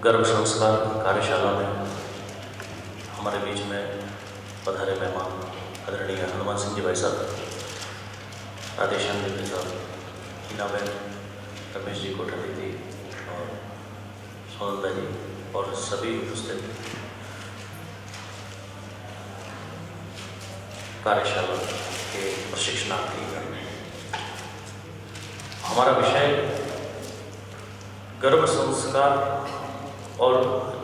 गर्भ संस्कार कार्यशाला में हमारे बीच में पधारे मेहमान आदरणीय हनुमान सिंह जी भाई साहब, राधेश्याम जी साहब, हीनाबेन, रमेश जी कोठारी जी और सोनंदा जी और सभी उपस्थित कार्यशाला के प्रशिक्षणार्थी। हमारा विषय गर्भ संस्कार और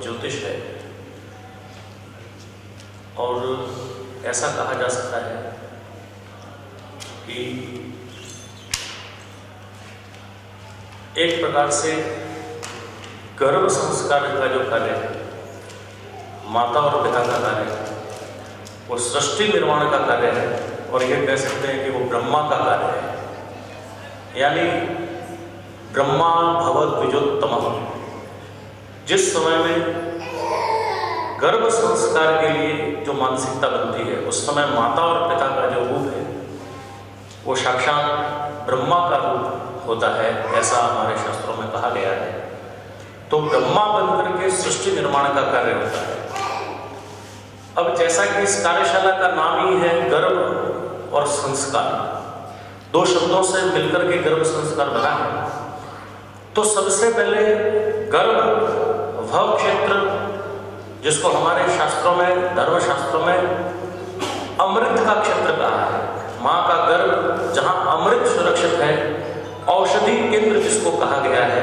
ज्योतिष है और ऐसा कहा जा सकता है कि एक प्रकार से गर्भ संस्कार का जो कार्य है, माता और पिता का कार्य है, वो सृष्टि निर्माण का कार्य है और ये कह सकते हैं कि वो ब्रह्मा का कार्य है। यानी ब्रह्मा भवत द्विजोत्तम। जिस समय में गर्भ संस्कार के लिए जो मानसिकता बनती है, उस समय माता और पिता का जो रूप है वो साक्षात ब्रह्मा का रूप होता है, ऐसा हमारे शास्त्रों में कहा गया है। तो ब्रह्मा बनकर के सृष्टि निर्माण का कार्य होता है। अब जैसा कि इस कार्यशाला का नाम ही है गर्भ और संस्कार, दो शब्दों से मिलकर के गर्भ संस्कार बना है। तो सबसे पहले गर्भ भव क्षेत्र, जिसको हमारे शास्त्रों में, धर्मशास्त्रों में अमृत का क्षेत्र कहा है। माँ का गर्भ जहाँ अमृत सुरक्षित है, औषधि केंद्र जिसको कहा गया है।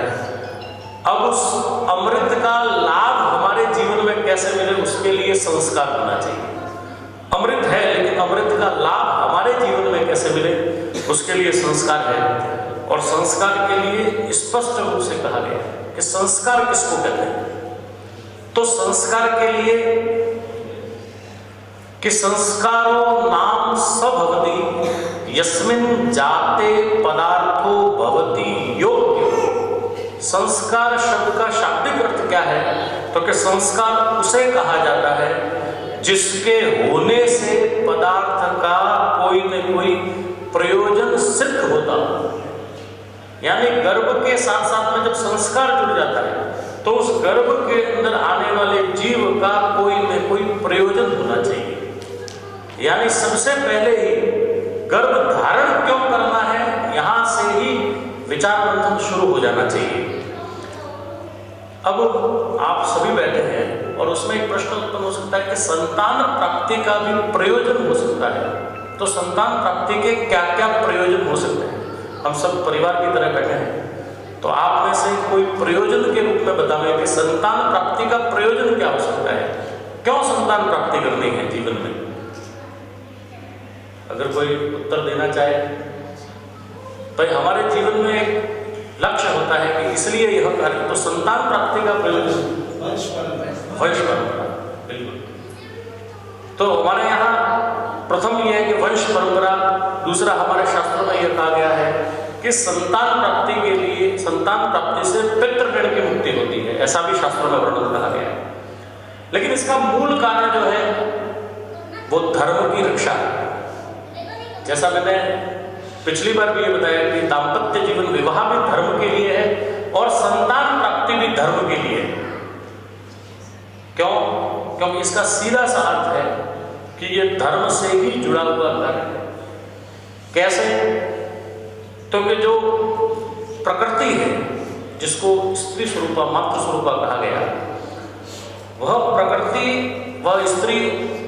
अब उस अमृत का लाभ हमारे जीवन में कैसे मिले, उसके लिए संस्कार होना चाहिए। अमृत है लेकिन अमृत का लाभ हमारे जीवन में कैसे मिले, उसके लिए संस्कार है। और संस्कार के लिए स्पष्ट रूप से कहा गया है कि संस्कार किसको कहते हैं। तो संस्कार के लिए कि संस्कारो नाम सभवति यस्मिन् जाते पदार्थो भवति योग्य। संस्कार शब्द का शाब्दिक अर्थ क्या है? तो कि संस्कार उसे कहा जाता है जिसके होने से पदार्थ का कोई न कोई प्रयोजन सिद्ध होता। यानी गर्भ के साथ साथ में जब संस्कार जुड़ जाता है तो उस गर्भ के अंदर आने वाले जीव का कोई न कोई प्रयोजन होना चाहिए। यानी सबसे पहले ही गर्भ धारण क्यों करना है, यहां से ही विचार मंथन शुरू हो जाना चाहिए। अब आप सभी बैठे हैं और उसमें एक प्रश्न उत्पन्न हो सकता है कि संतान प्राप्ति का भी प्रयोजन हो सकता है। तो संतान प्राप्ति के क्या क्या प्रयोजन हो सकते हैं? हम सब परिवार की तरह बैठे हैं, तो आप में से कोई प्रयोजन के रूप में बताएं कि संतान प्राप्ति का प्रयोजन क्या हो सकता है, क्यों संतान प्राप्ति करनी है जीवन में। अगर कोई उत्तर देना चाहे तो हमारे जीवन में एक लक्ष्य होता है कि इसलिए यह कार्य। तो संतान प्राप्ति का प्रयोजन वंश परंपरा, बिल्कुल। तो हमारे यहाँ प्रथम यह है कि वंश परंपरा। दूसरा, हमारे शास्त्रों में यह कहा गया है कि संतान प्राप्ति के लिए, संतान प्राप्ति से पितृऋण की मुक्ति होती है, ऐसा भी शास्त्रों में वर्णन कहा गया है। लेकिन इसका मूल कारण जो है वो धर्म की रक्षा है। जैसा मैंने पिछली बार भी ये बताया कि दाम्पत्य जीवन, विवाह भी धर्म के लिए है और संतान प्राप्ति भी धर्म के लिए है। क्यों? क्योंकि इसका सीधा सा अर्थ है कि ये धर्म से ही जुड़ा हुआ कार्य है। कैसे? तो कि जो प्रकृति है, जिसको स्त्री स्वरूपा, मातृ स्वरूपा कहा गया, वह प्रकृति, वह स्त्री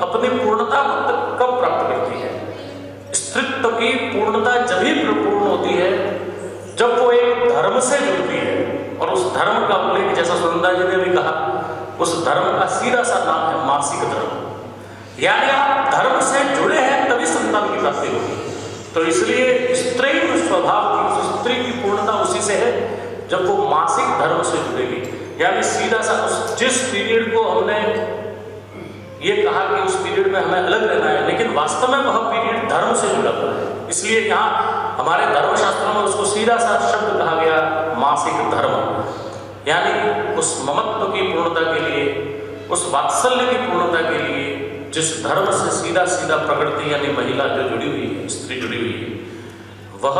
अपनी पूर्णता को कब प्राप्त करती है? स्त्रीत्व की पूर्णता जब ही पूर्ण होती है जब वो एक धर्म से जुड़ती है। और उस धर्म का उल्लेख, जैसा सुनंदा जी ने भी कहा, उस धर्म का सीधा सा नाम है मासिक धर्म। यानी आप धर्म से जुड़े हैं तभी संतान की प्राप्ति होगी। तो इसलिए स्त्री स्वभाव की, स्त्री की पूर्णता उसी से है जब वो मासिक धर्म से जुड़ेगी। यानी सीधा सा जिस पीरियड को हमने ये कहा कि उस पीरियड में हमें अलग रहना है, लेकिन वास्तव में वह पीरियड धर्म से जुड़ा हुआ है। इसलिए यहाँ हमारे धर्मशास्त्रों में उसको सीधा सा शब्द कहा गया मासिक धर्म। यानी उस ममत्व की पूर्णता के लिए, उस वात्सल्य की पूर्णता के लिए जिस धर्म से सीधा सीधा प्रकृति यानी महिला जो जुड़ी हुई है, स्त्री जुड़ी हुई है, वह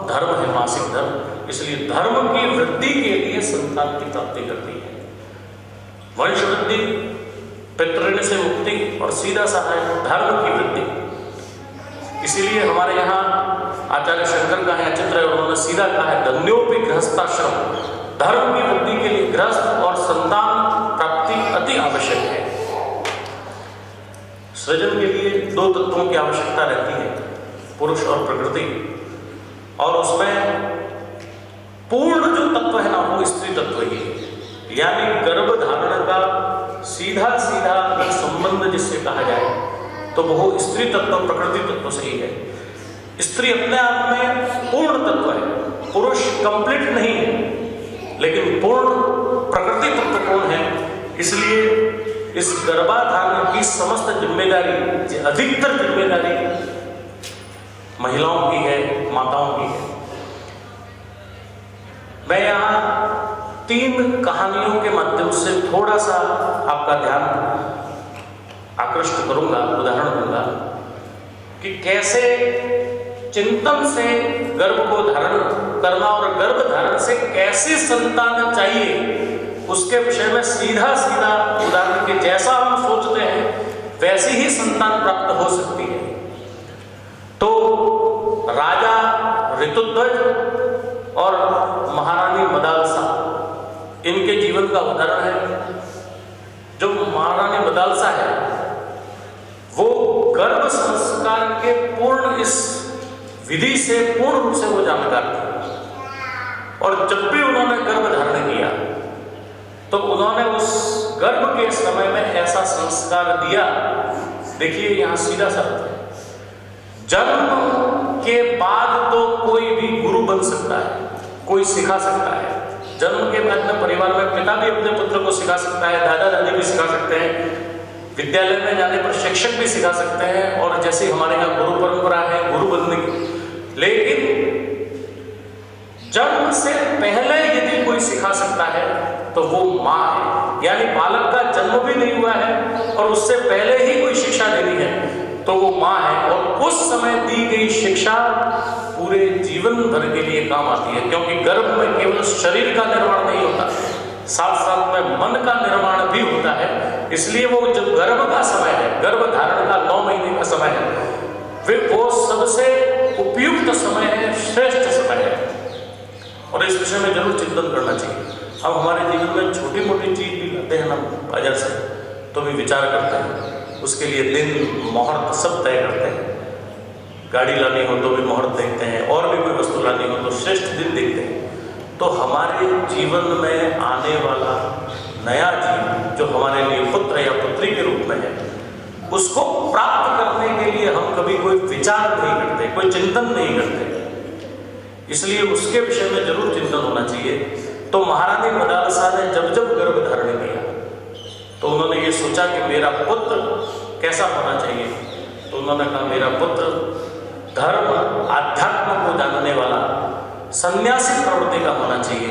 धर्म है, मासिक धर्म। इसलिए धर्म की वृद्धि के लिए संतान की प्राप्ति करती है। वंश वृद्धि, पितृऋण से मुक्ति और सीधा साधा धर्म की वृद्धि। इसीलिए हमारे यहाँ आचार्य शंकर का यहाँ चित्र है, उन्होंने सीधा कहा है धन्योपि गृहस्थाश्रम, धर्म की वृद्धि के लिए गृहस्थ और संतान प्राप्ति अति आवश्यक है। सृजन के लिए दो तत्वों की आवश्यकता रहती है, पुरुष और प्रकृति, और उसमें पूर्ण जो तत्व है ना वो स्त्री तत्व ही है। यानी गर्भ धारण का सीधा सीधा एक संबंध जिससे कहा जाए तो वो स्त्री तत्व प्रकृति तत्व से ही है। स्त्री अपने आप में पूर्ण तत्व है, पुरुष कंप्लीट नहीं है, लेकिन पूर्ण प्रकृति तत्व कौन है? इसलिए इस गर्भाधारण की समस्त जिम्मेदारी, अधिकतर जिम्मेदारी महिलाओं की है, माताओं की है। मैं यहाँ 3 कहानियों के माध्यम से थोड़ा सा आपका ध्यान आकृष्ट करूंगा, उदाहरण दूंगा कि कैसे चिंतन से गर्भ को धारण करना और गर्भ धारण से कैसे संतान चाहिए उसके विषय में सीधा सीधा उदाहरण के जैसा हम सोचते हैं वैसी ही संतान प्राप्त हो सकती है। तो राजा ऋतुध्वज और महारानी मदालसा, इनके जीवन का उदाहरण है। जो महारानी मदालसा है वो गर्भ संस्कार के पूर्ण इस विधि से पूर्ण रूप से वो जानकार थी, और जब भी उन्होंने गर्भ धारण किया तो उन्होंने उस गर्भ के समय में ऐसा संस्कार दिया। देखिए यहाँ सीधा शब्द है, जन्म के बाद तो कोई भी गुरु बन सकता है, कोई सिखा सकता है। जन्म के बाद में परिवार में पिता भी अपने पुत्र को सिखा सकता है, दादा दादी भी सिखा सकते हैं, विद्यालय में जाने पर शिक्षक भी सिखा सकते हैं, और जैसे हमारे यहाँ गुरु परंपरा है गुरु बनने की। लेकिन जन्म से पहले यदि कोई सिखा सकता है तो वो माँ है। यानी बालक का जन्म भी नहीं हुआ है और उससे पहले ही कोई शिक्षा देनी है तो वो माँ है, और उस समय दी गई शिक्षा पूरे जीवन भर के लिए काम आती है। क्योंकि गर्भ में केवल शरीर का निर्माण नहीं होता, साथ साथ में मन का निर्माण भी होता है। इसलिए वो जब गर्भ का समय है, गर्भ धारण का 9 महीने का समय है, वो सबसे उपयुक्त समय है, श्रेष्ठ समय है, और इस विषय में जरूर चिंतन करना चाहिए। अब हमारे जीवन में छोटी मोटी चीज भी लाते हैं ना बाजार से तो भी विचार करते हैं, उसके लिए दिन मुहूर्त सब तय करते हैं। गाड़ी लानी हो तो भी मुहूर्त देखते हैं, और भी कोई वस्तु लानी हो तो श्रेष्ठ दिन देखते हैं। तो हमारे जीवन में आने वाला नया जीवन जो हमारे लिए पुत्र या पुत्री के रूप में है, उसको प्राप्त करने के लिए हम कभी कोई विचार नहीं करते, कोई चिंतन नहीं करते। इसलिए उसके विषय में जरूर चिंतन होना चाहिए। तो महारानी मदालसा ने जब जब गर्भ धारण किया तो उन्होंने ये सोचा कि मेरा पुत्र कैसा होना चाहिए। तो उन्होंने कहा मेरा पुत्र धर्म आध्यात्म को जानने वाला सन्यासी प्रवृत्ति का होना चाहिए।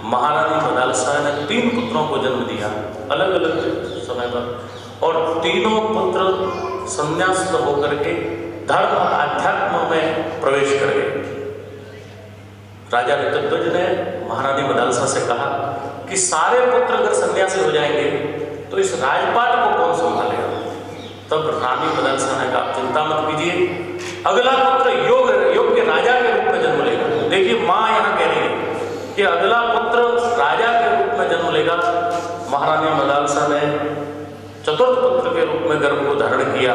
महारानी मदालसा ने 3 पुत्रों को जन्म दिया अलग अलग समय पर, और तीनों पुत्र संन्यास्त होकर के धर्म आध्यात्म में प्रवेश कर गए। राजा ऋतुध्वज ने महारानी मदालसा से कहा कि सारे पुत्र अगर सन्यासी हो जाएंगे तो इस राजपाट को कौन संभालेगा। तब रानी मदालसा ने कहा चिंता मत कीजिए, अगला पुत्र योग्य राजा के रूप में जन्म लेगा। देखिए माँ यहाँ कह रही है कि अगला पुत्र राजा के रूप में जन्म लेगा। महारानी मदालसा ने चतुर्थ पुत्र के रूप में गर्भ को धारण किया,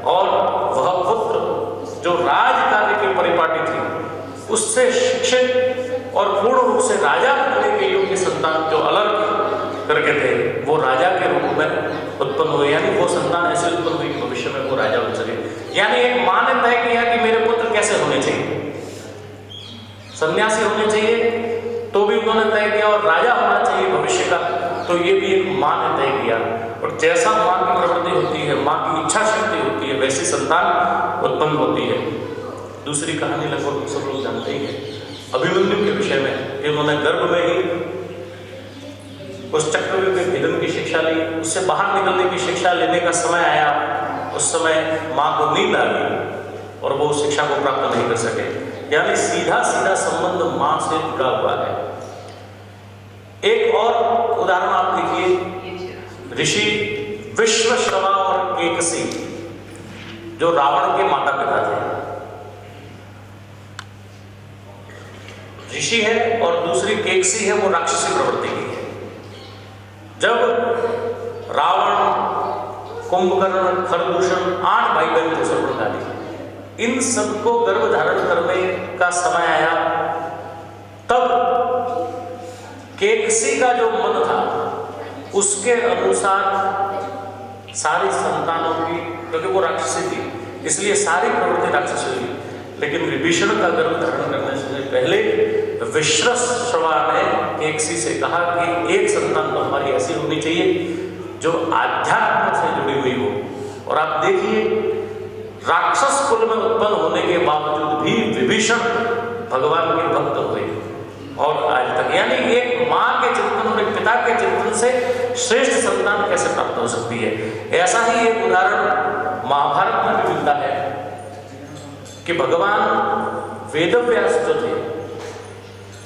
और वह पुत्र जो राज कार्य की परिपाटी थी उससे शिक्षित और पूर्ण रूप से राजा बनने के योग्य संतान जो अलग करके थे वो राजा के रूप में उत्पन्न हुए। यानी वो संतान ऐसे उत्पन्न हुई कि भविष्य में वो राजा बन सके। यानी एक माँ ने तय किया कि मेरे पुत्र कैसे होने चाहिए, सन्यासी होने चाहिए तो भी उन्होंने तय किया, और राजा होना चाहिए भविष्य का, तो ये भी एक माँ ने तय किया। और जैसा माँ की प्रवृत्ति होती है, माँ की इच्छा शक्ति होती है, वैसी संतान उत्पन्न होती है। दूसरी कहानी लगभग सब लोग जानते ही हैं अभिमन्यु के विषय में, कि उन्होंने गर्भ में ही उस चक्रव्यूह के भेदन की शिक्षा ली। उससे बाहर निकलने की शिक्षा लेने का समय आया, उस समय माँ को नींद आ गई और वो उस शिक्षा को प्राप्त नहीं कर सके। यानी सीधा सीधा संबंध माँ से जुड़ा हुआ है। एक और उदाहरण आप देखिए ऋषि विश्वश्रवा और केकसी जो रावण के माता पिता थे, ऋषि है और दूसरी केकसी है, वो राक्षसी प्रवृत्ति की है। जब रावण, कुंभकर्ण, खरदूषण 8 भाई बहन थे सर्वप्रकाली, इन सबको गर्भ धारण करने का समय आया, तब केकसी का जो मन था उसके अनुसार सारी संतानों की, क्योंकि वो राक्षसी थी इसलिए सारी प्रवृत्ति राक्षसी हुई, लेकिन विभीषण का गर्भ धारण करने से पहले विश्वश्रवा ने केकसी से कहा कि एक संतान तो हमारी ऐसी होनी चाहिए जो आध्यात्म से जुड़ी हुई हो। और आप देखिए, राक्षस कुल में उत्पन्न होने के बावजूद भी विभीषण भगवान के भक्त हुए और आज तक, यानी एक माँ के चिंतन और एक पिता के चिंतन से श्रेष्ठ संतान कैसे प्राप्त हो सकती है। ऐसा ही एक उदाहरण महाभारत में भी मिलता है कि भगवान वेदव्यास जो थे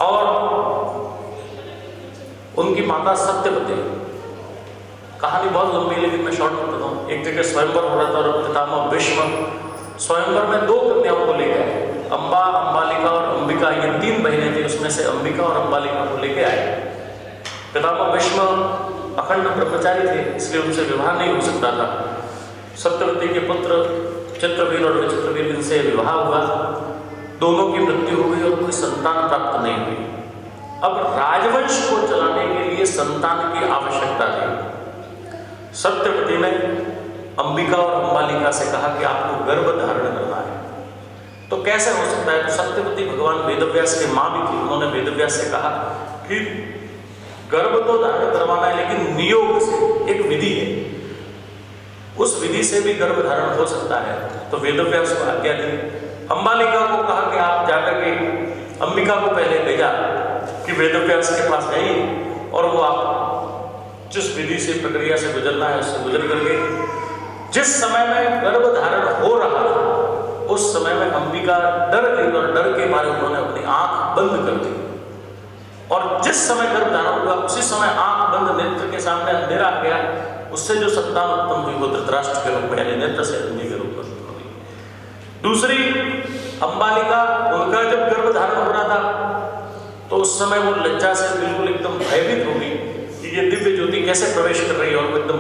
और उनकी माता सत्यवती, कहानी बहुत लंबी लेकिन मैं शॉर्ट में बताता हूँ। एक जगह स्वयंवर हो रहा था और पितामह भीष्म स्वयंवर में 2 कन्याओं को लेकर आए, अंबा, अंबालिका और अंबिका, ये 3 बहनें थी, उसमें से अंबिका और अंबालिका को लेके आए। पितामह भीष्म अखंड ब्रह्मचारी थे इसलिए उनसे विवाह नहीं हो सकता था। सत्यवती के पुत्र चित्रवीर और विचित्रवीर, इनसे विवाह हुआ, दोनों की मृत्यु हो गई और कोई संतान प्राप्त नहीं हुई। अब राजवंश को चलाने के लिए संतान की आवश्यकता थी। सत्यवती ने अंबिका और अंबालिका से कहा कि आपको गर्भ धारण करना है। तो कैसे हो सकता है? तो सत्यवती भगवान वेदव्यास की माँ भी थी, उन्होंने वेदव्यास से कहा कि गर्भ तो धारण करवाना है लेकिन नियोग से, एक विधि है, उस विधि से भी गर्भ धारण हो सकता है। तो वेदव्यास को आज्ञा दी। अंबालिका को कहा कि आप जाकर के, अंबिका को पहले भेजा कि वेदव्यास के पास जाइए और वो आप जिस विधि से, प्रक्रिया से गुजरना है उससे गुजर करके, जिस समय में गर्भ धारण हो रहा था उस समय में अंबिका डर गई और डर के मारे उन्होंने अपनी आंख बंद कर दी। और जिस समय गर्भ धारण हुआ उसी समय आंख बंद नेत्र के सामने अंधेरा आ गया, उससे जो संतान उत्पन्न हुई वो धृतराष्ट्र के रूप में, यानी नेत्र से अंधी के रूप में उत्पन्न हुई। दूसरी अंबालिका, उनका जब गर्भ धारण हो रहा था तो उस समय वो लज्जा से बिल्कुल एकदम भयभीत हो गई कि ये दिव्य ज्योति कैसे प्रवेश कर रही है, और वो एकदम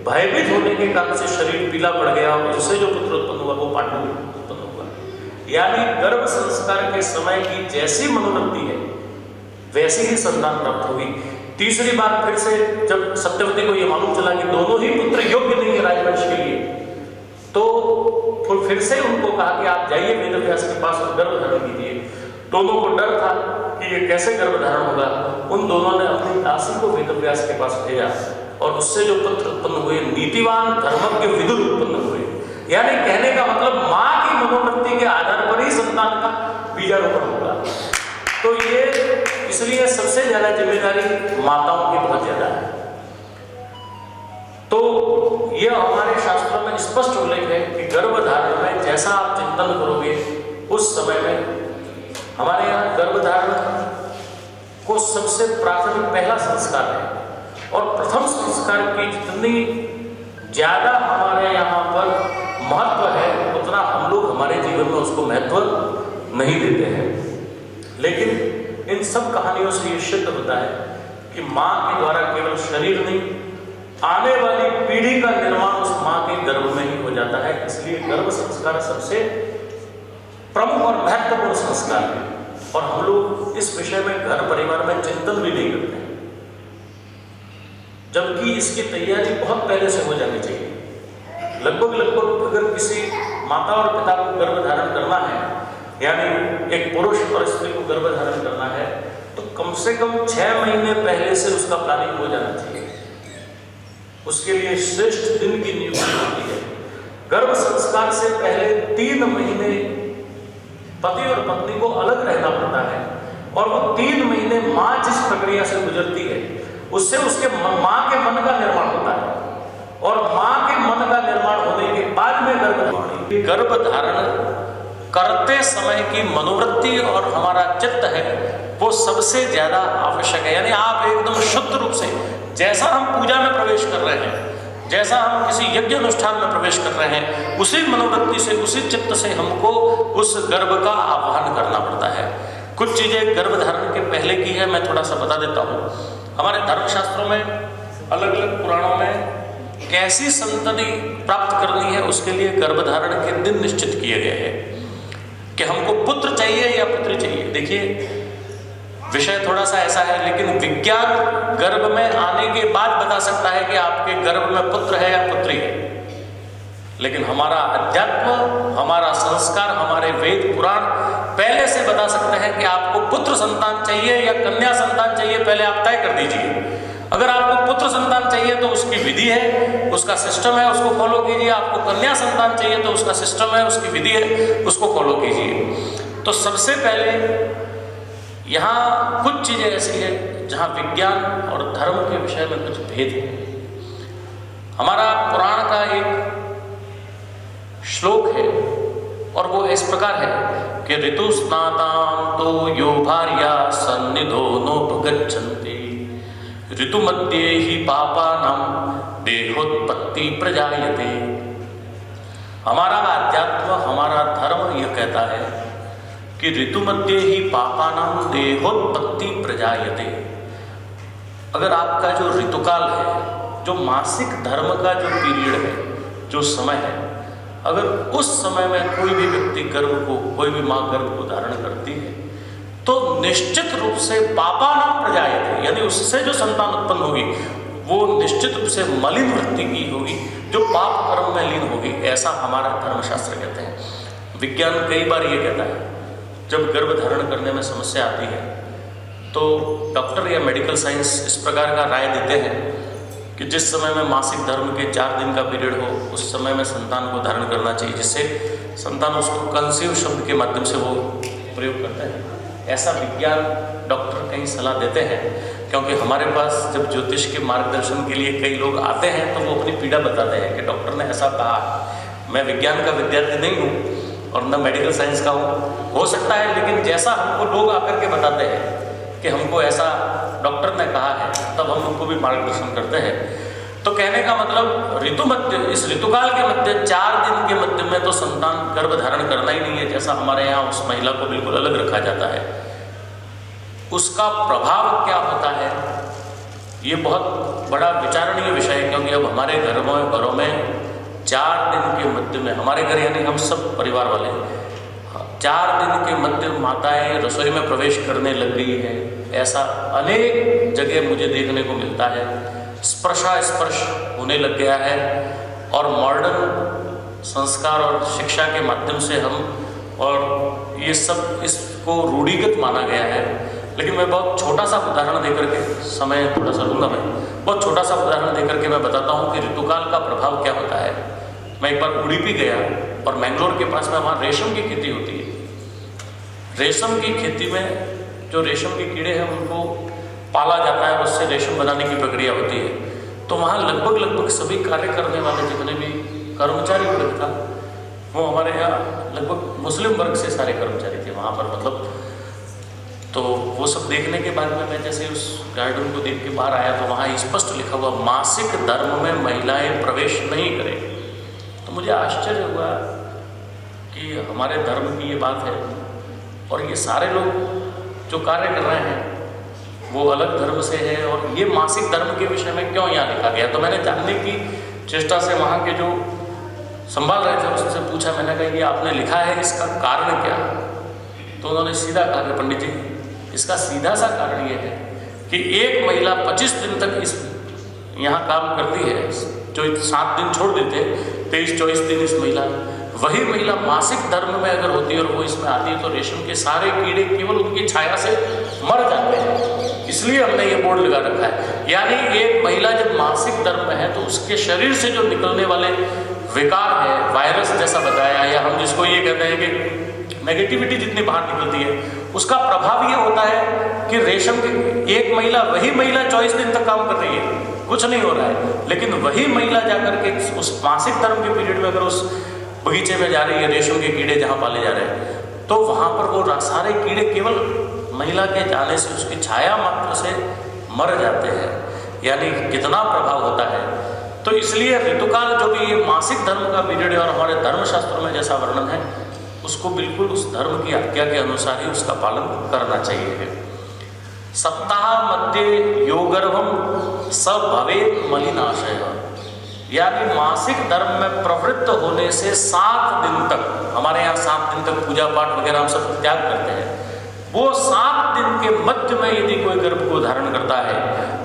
भयभीत होने के कारण से शरीर पीला पड़ गया और जिससे जो पुत्र उत्पन्न हुआ वो पांडु उत्पन्न हुआ। यानी गर्भ संस्कार के समय की जैसी मनोवृत्ति है वैसी ही संतान प्राप्त हुई। तीसरी बार फिर से जब सत्यवती को यह मालूम चला कि दोनों ही पुत्र योग्य नहीं है राजवंश के लिए, तो फिर से उनको कहा कि आप जाइए वेदव्यास के पास और गर्भ धारण कीजिए। दोनों को डर था कि ये कैसे गर्भ धारण होगा। उन दोनों ने अपनी दासी को वेदव्यास के पास भेजा और उससे जो पुत्र उत्पन्न हुए नीतिवान धर्मज्ञ विदुर उत्पन्न हुए। यानी कहने का मतलब माँ की मनोवृत्ति के आधार पर ही संतान का बीजारोपण होगा। तो ये इसलिए सबसे ज्यादा जिम्मेदारी माताओं की बहुत ज्यादा है। तो यह हमारे शास्त्रों में स्पष्ट उल्लेख है कि गर्भधारण में जैसा आप चिंतन करोगे उस समय में, हमारे यहाँ गर्भधारण को सबसे प्राथमिक पहला संस्कार है और प्रथम संस्कार की जितनी ज्यादा हमारे यहाँ पर महत्व है उतना हम लोग हमारे जीवन में उसको महत्व नहीं देते हैं। लेकिन इन सब कहानियों से ये सिद्ध होता है कि माँ के द्वारा केवल शरीर नहीं, आने वाली पीढ़ी का निर्माण उस माँ के गर्भ में ही हो जाता है। इसलिए गर्भ संस्कार सबसे प्रमुख और महत्वपूर्ण संस्कार है और हम लोग इस विषय में घर परिवार में चिंतन भी नहीं करते, जबकि इसकी तैयारी बहुत पहले से हो जानी चाहिए। लगभग अगर किसी माता और पिता को गर्भ धारण करना है, यानी एक पुरुष और स्त्री को गर्भ धारण करना है, तो कम से कम 6 महीने पहले से उसका प्लानिंग हो जाना चाहिए। उसके लिए श्रेष्ठ दिन की नियुक्ति होती है। गर्भ संस्कार से पहले 3 महीने पति और पत्नी को अलग रहना पड़ता है और वो 3 महीने माँ जिस प्रक्रिया से गुजरती है उससे उसके माँ के मन का निर्माण होता है और माँ के मन का निर्माण होने के बाद में गर्भ धारण करते समय की मनोवृत्ति और हमारा चित्त है वो सबसे ज्यादा आवश्यक है। यानी आप एकदम शुद्ध रूप से, जैसा हम पूजा में प्रवेश कर रहे हैं, जैसा हम किसी यज्ञ अनुष्ठान में प्रवेश कर रहे हैं, उसी मनोवृत्ति से, उसी चित्त से हमको उस गर्भ का आह्वान करना पड़ता है। कुछ चीजें गर्भ धारण के पहले की है, मैं थोड़ा सा बता देता हूँ। हमारे धर्मशास्त्रों में, अलग अलग पुराणों में कैसी संतति प्राप्त करनी है उसके लिए गर्भधारण के दिन निश्चित किए गए हैं कि हमको पुत्र चाहिए या पुत्री चाहिए। देखिए, विषय थोड़ा सा ऐसा है, लेकिन विज्ञान गर्भ में आने के बाद बता सकता है कि आपके गर्भ में पुत्र है या पुत्री है, लेकिन हमारा अध्यात्म, हमारा संस्कार, हमारे वेद पुराण पहले से बता सकते हैं कि आपको पुत्र संतान चाहिए या कन्या संतान चाहिए, पहले आप तय कर दीजिए। अगर आपको पुत्र संतान चाहिए तो उसकी विधि है, उसका सिस्टम है, उसको फॉलो कीजिए। आपको कन्या संतान चाहिए तो उसका सिस्टम है, उसकी विधि है, उसको फॉलो कीजिए। तो सबसे पहले यहाँ कुछ चीजें ऐसी है जहाँ विज्ञान और धर्म के विषय में कुछ भेद है। हमारा पुराण का एक श्लोक है और वो इस प्रकार है कि ऋतु स्नाताम तो यो भार्या सन्निधो नोपगच्छन्ति ऋतु मध्ये ही पापानां देहोत्पत्ति प्रजायते। हमारा अध्यात्म, हमारा धर्म यह कहता है कि ऋतु मध्ये ही पापानां देहोत्पत्ति प्रजायते। अगर आपका जो ऋतुकाल है, जो मासिक धर्म का जो पीरियड है, जो समय है, अगर उस समय में कोई भी व्यक्ति गर्भ को, कोई भी माँ गर्भ को धारण करती है तो निश्चित रूप से पापानां प्रजायते, यानी उससे जो संतान उत्पन्न होगी वो निश्चित रूप से मलिन वृत्ति की होगी, जो पाप कर्म में लीन होगी, ऐसा हमारा धर्मशास्त्र कहते हैं। विज्ञान कई बार ये कहता है जब गर्भ धारण करने में समस्या आती है तो डॉक्टर या मेडिकल साइंस इस प्रकार का राय देते हैं कि जिस समय में मासिक धर्म के 4 दिन का पीरियड हो उस समय में संतान को धारण करना चाहिए, जिससे संतान उसको कंसीव शब्द के माध्यम से वो प्रयोग करते हैं। ऐसा विज्ञान डॉक्टर कहीं सलाह देते हैं, क्योंकि हमारे पास जब ज्योतिष के मार्गदर्शन के लिए कई लोग आते हैं तो वो अपनी पीड़ा बताते हैं कि डॉक्टर ने ऐसा कहा। मैं विज्ञान का विद्यार्थी नहीं हूँ और न मेडिकल साइंस का हूँ, हो सकता है, लेकिन जैसा हमको लोग आकर के बताते हैं कि हमको ऐसा डॉक्टर ने कहा है, तब हम उनको भी मार्गदर्शन करते हैं। तो कहने का मतलब ऋतु मध्य, इस ऋतुकाल के मध्य 4 दिन के मध्य में तो संतान गर्भ धारण करना ही नहीं है, जैसा हमारे यहाँ उस महिला को बिल्कुल अलग रखा जाता है। उसका प्रभाव क्या होता है ये बहुत बड़ा विचारणीय विषय है, क्योंकि अब हमारे घरों में 4 दिन के मध्य में, हमारे घर यानी हम सब परिवार वाले 4 दिन के मध्य माताएं रसोई में प्रवेश करने लग गई है। ऐसा अनेक जगह मुझे देखने को मिलता है। स्पर्श होने लग गया है और मॉडर्न संस्कार और शिक्षा के माध्यम से हम, और ये सब इसको रूढ़िगत माना गया है। लेकिन मैं बहुत छोटा सा उदाहरण देकर के, समय थोड़ा सा लूँगा मैं, बहुत छोटा सा उदाहरण देकर के मैं बताता हूँ कि ऋतुकाल का प्रभाव क्या होता है। मैं एक बार उड़ीपी गया और मैंगलोर के पास में, वहाँ रेशम की खेती होती है। रेशम की खेती में जो रेशम के कीड़े हैं उनको पाला जाता है, उससे रेशम बनाने की प्रक्रिया होती है। तो वहाँ लगभग सभी कार्य करने वाले जितने भी कर्मचारी वर्ग था, वो हमारे यहाँ लगभग मुस्लिम वर्ग से सारे कर्मचारी थे वहाँ पर, मतलब। तो वो सब देखने के बाद में मैं जैसे उस गार्डन को देख के बाहर आया तो वहाँ स्पष्ट लिखा हुआ मासिक धर्म में महिलाएं प्रवेश नहीं करें। तो मुझे आश्चर्य हुआ कि हमारे धर्म की ये बात है और ये सारे लोग जो कार्य कर रहे हैं वो अलग धर्म से है, और ये मासिक धर्म के विषय में क्यों यहाँ लिखा गया। तो मैंने जानने की चेष्टा से वहाँ के जो संभाल रहे थे उससे पूछा, मैंने कहा ये आपने लिखा है, इसका कारण क्या। तो उन्होंने सीधा कहा कि पंडित जी, इसका सीधा सा कारण ये है कि एक महिला 25 दिन तक इस यहाँ काम करती है, जो 7 दिन छोड़ देते, 23-24 दिन इस महिला, वही महिला मासिक धर्म में अगर होती है और वो इसमें आती है तो रेशम के सारे कीड़े केवल उनकी छाया से मर जाते हैं। इसलिए हमने ये बोर्ड लगा रखा है। यानी एक महिला जब मासिक धर्म में है तो उसके शरीर से जो निकलने वाले विकार है, वायरस जैसा बताया, या हम जिसको ये कहते हैं कि नेगेटिविटी जितनी बाहर निकलती है, उसका प्रभाव ये होता है कि रेशम की एक महिला, वही महिला 24 दिन तक काम कर रही है, कुछ नहीं हो रहा है, लेकिन वही महिला जाकर के उस मासिक धर्म के पीरियड में अगर उस बगीचे में जा रही है, रेशम के कीड़े जहाँ पाले जा रहे हैं, तो वहाँ पर वो सारे कीड़े केवल महिला के जाने से, उसकी छाया मात्र से मर जाते हैं। यानी कितना प्रभाव होता है। तो इसलिए ऋतुकाल जो भी ये मासिक धर्म का पीरियड है और हमारे धर्मशास्त्रों में जैसा वर्णन है, उसको बिल्कुल उस धर्म की आज्ञा के अनुसार ही उसका पालन करना चाहिए। सप्ताह मध्य योगर्भम स भवेत् मलिनाशय, यानी मासिक धर्म में प्रवृत्त होने से 7 दिन तक, हमारे यहाँ 7 दिन तक पूजा पाठ वगैरह हम सब त्याग करते हैं, वो 7 दिन के मध्य में यदि कोई गर्भ को धारण करता है,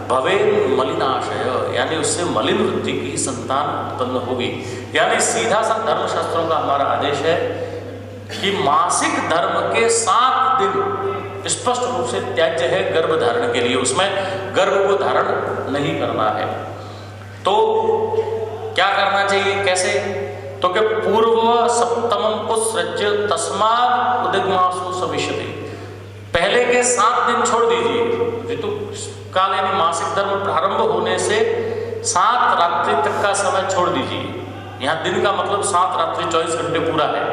भवेत् मलिनाशय, यानी उससे मलिन वृत्ति की संतान उत्पन्न होगी। यानी सीधा सा धर्मशास्त्रों का हमारा आदेश है कि मासिक धर्म के 7 दिन स्पष्ट रूप से त्याज्य है गर्भ धारण के लिए, उसमें गर्भ को धारण नहीं करना है। तो क्या करना चाहिए, कैसे? तो कि पूर्व सप्तमम को सृज्य तस्मात् उदिग्मासु सविष्यते, पहले के 7 दिन छोड़ दीजिए। ऋतु काल यानी मासिक धर्म प्रारंभ होने से 7 रात्रि तक का समय छोड़ दीजिए। यहाँ दिन का मतलब 7 रात्रि 24 घंटे पूरा है,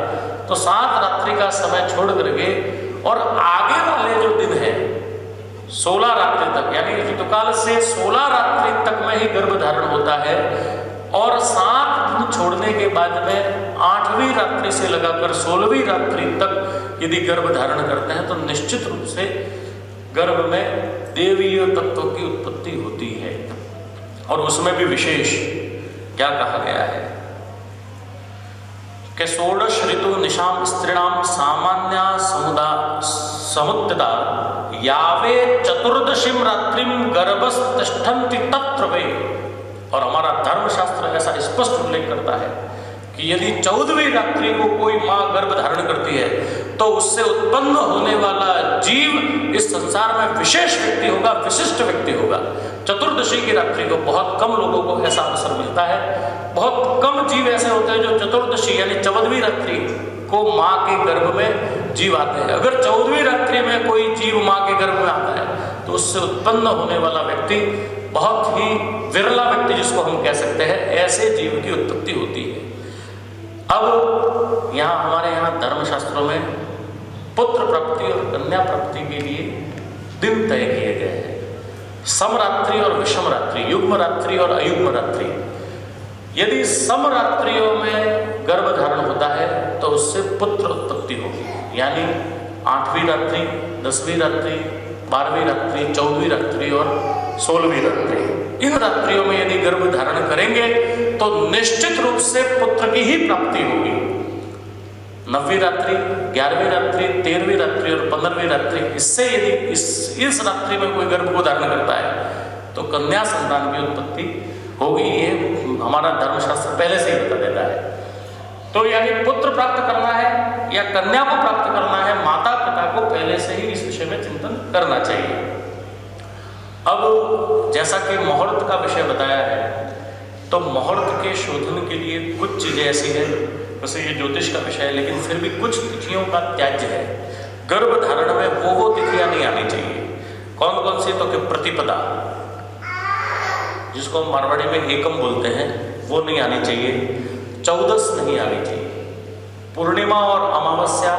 तो 7 रात्रि का समय छोड़ करके और आगे वाले जो दिन है 16 रात्रि तक, यानी ऋतुकाल से 16 रात्रि तक में ही गर्भ धारण होता है, और 7 दिन छोड़ने के बाद में 8वीं रात्रि से लगाकर 16वीं रात्रि तक यदि गर्भ धारण करते हैं तो निश्चित रूप से गर्भ में देवीय तत्वों की उत्पत्ति होती है। और उसमें भी विशेष क्या कहा गया है कि 16 ऋतु निशाम स्त्रीणाम सामान्या समुत्थिता यावे चतुर्दशीम रात्रिम गर्भस्तिष्ठन्ति तत्र वे। और हमारा धर्मशास्त्र ऐसा स्पष्ट उल्लेख करता है कि यदि 14वीं रात्रि को कोई माँ गर्भ धारण करती है तो उससे उत्पन्न होने वाला जीव इस संसार में विशेष व्यक्ति होगा, विशिष्ट व्यक्ति होगा। चतुर्दशी की रात्रि को बहुत कम लोगों को ऐसा अवसर मिलता है, बहुत कम जीव ऐसे होते हैं जो चतुर्दशी यानी 14वीं रात्रि को माँ के गर्भ में जीव आते हैं। अगर 14वीं रात्रि में कोई जीव माँ के गर्भ में आता है तो उससे उत्पन्न होने वाला व्यक्ति बहुत ही विरला व्यक्ति जिसको हम कह सकते हैं, ऐसे जीव की उत्पत्ति होती है। अब यहाँ हमारे यहाँ धर्मशास्त्रों में पुत्र प्राप्ति और कन्या प्राप्ति के लिए दिन तय किए गए हैं, समरात्रि और विषम रात्रि, युग्म रात्रि और अयुग्म रात्रि। यदि सम रात्रियों में गर्भ धारण होता है तो उससे पुत्र उत्पत्ति होगी, यानी 8वीं रात्रि, 10वीं रात्रि, 12वीं रात्रि, 14वीं रात्रि और 16वीं रात्रि, इन रात्रियों में यदि गर्भ धारण करेंगे तो निश्चित रूप से पुत्र की ही प्राप्ति होगी। 9वीं रात्रि, 11वीं रात्रि, 13वीं रात्रि और 15वीं रात्रि, इससे यदि इस रात्रि में कोई गर्भ को धारण करता है तो कन्या संतान की उत्पत्ति होगी। ये हमारा धर्मशास्त्र पहले से ही बता देता है। तो यानी पुत्र प्राप्त करना है या कन्या को प्राप्त करना है, माता पिता को पहले से ही इस विषय में चिंतन करना चाहिए। अब जैसा कि मुहूर्त का विषय बताया है, तो मुहूर्त के शोधन के लिए कुछ चीजें ऐसी हैं, वैसे ये ज्योतिष का विषय है लेकिन फिर भी कुछ तिथियों का त्याज्य है। गर्भ धारण में वो तिथियां नहीं आनी चाहिए। कौन कौन सी? तो कि प्रतिपदा, जिसको हम मारवाड़ी में एकम बोलते हैं, वो नहीं आनी चाहिए। चौदस नहीं आनी चाहिए। पूर्णिमा और अमावस्या,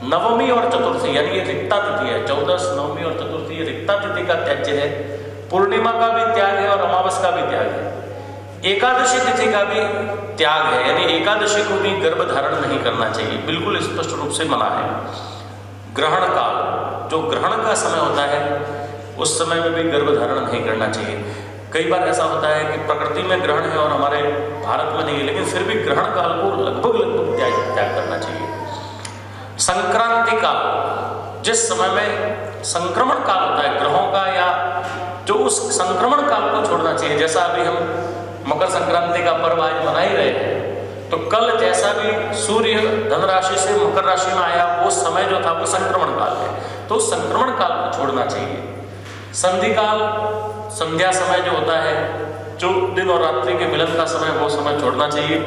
नवमी और चतुर्थी, यानी ये रिक्ता तिथि है। चौदस, नवमी और चतुर्थी ये रिक्ता तिथि का त्याज्य है। पूर्णिमा का भी त्याग है और अमावस का भी त्याग है। एकादशी तिथि का भी त्याग है, यानी एकादशी को भी गर्भ धारण नहीं करना चाहिए, बिल्कुल स्पष्ट रूप से मना है। ग्रहण काल, जो ग्रहण का समय होता है उस समय में भी गर्भ धारण नहीं करना चाहिए। कई बार ऐसा होता है कि प्रकृति में ग्रहण है और हमारे भारत में नहीं है, लेकिन फिर भी ग्रहण काल को लगभग त्याग करना चाहिए। संक्रांति काल, जिस समय में संक्रमण काल होता है ग्रहों का, या जो उस संक्रमण काल को छोड़ना चाहिए। जैसा अभी हम मकर संक्रांति का पर्व आज मना ही रहे हैं, तो कल जैसा भी सूर्य धन राशि से मकर राशि में आया, वो समय जो था वो संक्रमण काल है, तो संक्रमण काल को छोड़ना चाहिए। संधि काल, संध्या समय जो होता है, जो दिन और रात्रि के मिलन का समय, वो समय छोड़ना चाहिए।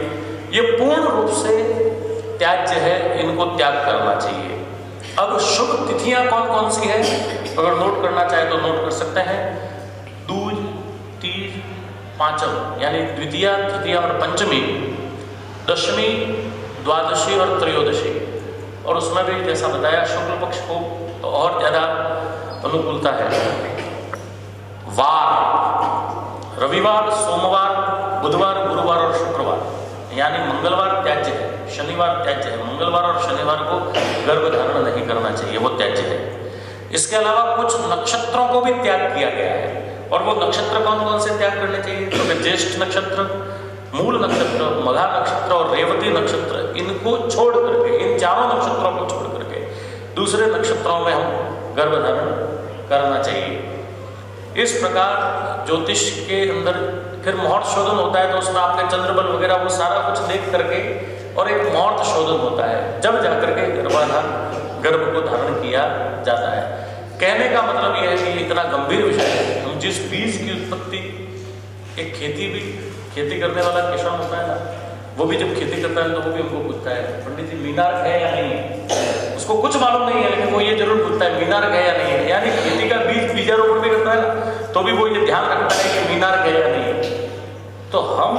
ये पूर्ण रूप से त्याज्य है, इनको त्याग करना चाहिए। अब शुभ तिथियां कौन कौन सी है, अगर नोट करना चाहे तो नोट कर सकते हैं। दूज, तीज, पांचम यानी द्वितीया, तृतीया और पंचमी, दशमी, द्वादशी और त्रयोदशी, और उसमें भी जैसा बताया शुक्ल पक्ष को तो और ज़्यादा अनुकूलता है। वार, रविवार, सोमवार, बुधवार, गुरुवार और शुक्रवार, यानी मंगलवार त्याज्य है, शनिवार त्याज्य है। मंगलवार और शनिवार को गर्भ धारण नहीं करना चाहिए, वो त्याज्य है। इसके अलावा कुछ नक्षत्रों को भी त्याग किया गया है, और वो नक्षत्र कौन कौन से त्याग करने चाहिए? तो ज्येष्ठ नक्षत्र, मूल नक्षत्र, मघा नक्षत्र और रेवती नक्षत्र, इनको छोड़ करके, इन चारों नक्षत्रों को छोड़ करके दूसरे नक्षत्रों में हम गर्भ धारण करना चाहिए। इस प्रकार ज्योतिष के अंदर फिर मुहूर्त शोधन होता है, तो उसमें आपके चंद्रबल वगैरह वो सारा कुछ देख करके और एक मुहूर्त शोधन होता है, जब जाकर के गर्भ को धारण किया जाता है। कहने का मतलब यह है कि ये इतना गंभीर विषय है। हम जिस बीज की उत्पत्ति, एक खेती करने वाला किसान होता है ना, वो भी जब खेती करता है तो वो भी हमको पूछता है, पंडित जी मीनार है या नहीं है? उसको कुछ मालूम नहीं है, लेकिन वो ये जरूर पूछता है मीनार है या नहीं है। यानी खेती का बीजारोपण भी करता है ना, तो भी वो ये ध्यान रखता है कि मीनार है या नहीं है। तो हम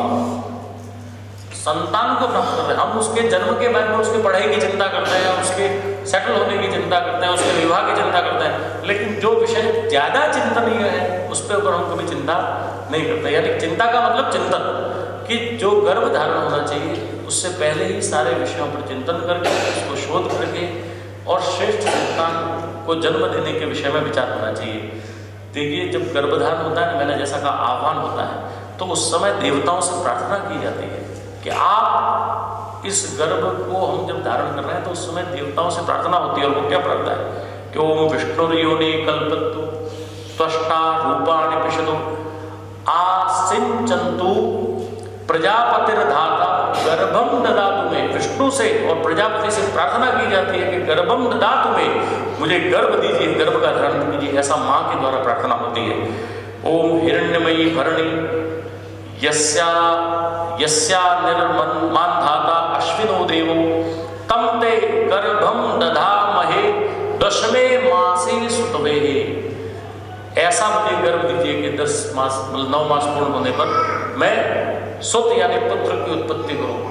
संतान को प्राप्त कर रहे हैं, हम उसके जन्म के बाद में उसकी पढ़ाई की चिंता करते हैं, उसके सेटल होने की चिंता करते हैं, उसके विवाह की चिंता करते हैं, लेकिन जो विषय ज्यादा चिंतनीय है उस पर ऊपर हम कभी चिंता नहीं करते। यानी चिंता का मतलब चिंतन, कि जो गर्भ धारण होना चाहिए उससे पहले ही सारे विषयों पर चिंतन करके, उसको शोध करके और श्रेष्ठ संतान को जन्म देने के विषय में विचार होना चाहिए। देखिए, जब गर्भधारण होता है, मैंने जैसा कहा आह्वान होता है, तो उस समय देवताओं से प्रार्थना की जाती है कि आप इस गर्भ को हम जब धारण कर रहे हैं, तो उस समय देवताओं से प्रार्थना होती है। और वो क्या प्रार्थना है कि ओम विष्णुर्योनि कल्पतु त्वष्टा रूपाणि पिशतु आसिंचन्तु प्रजापतिर्धाता गर्भम ददातु में। विष्णु से और प्रजापति से प्रार्थना की जाती है कि गर्भम ददातु में, मुझे गर्भ दीजिए, गर्भ का धारण कीजिए, ऐसा माँ के द्वारा प्रार्थना होती है। ओम हिरण्यमयी भरणी यस्या निर्मान्धाता अश्विनो देवो तम ते गर्भम दधामहे दशमे मासे सुतवे। ऐसा मुझे गर्भ दीजिए कि 10 मास 9 मास पूर्ण होने पर मैं सुत यानी पुत्र की उत्पत्ति करूं।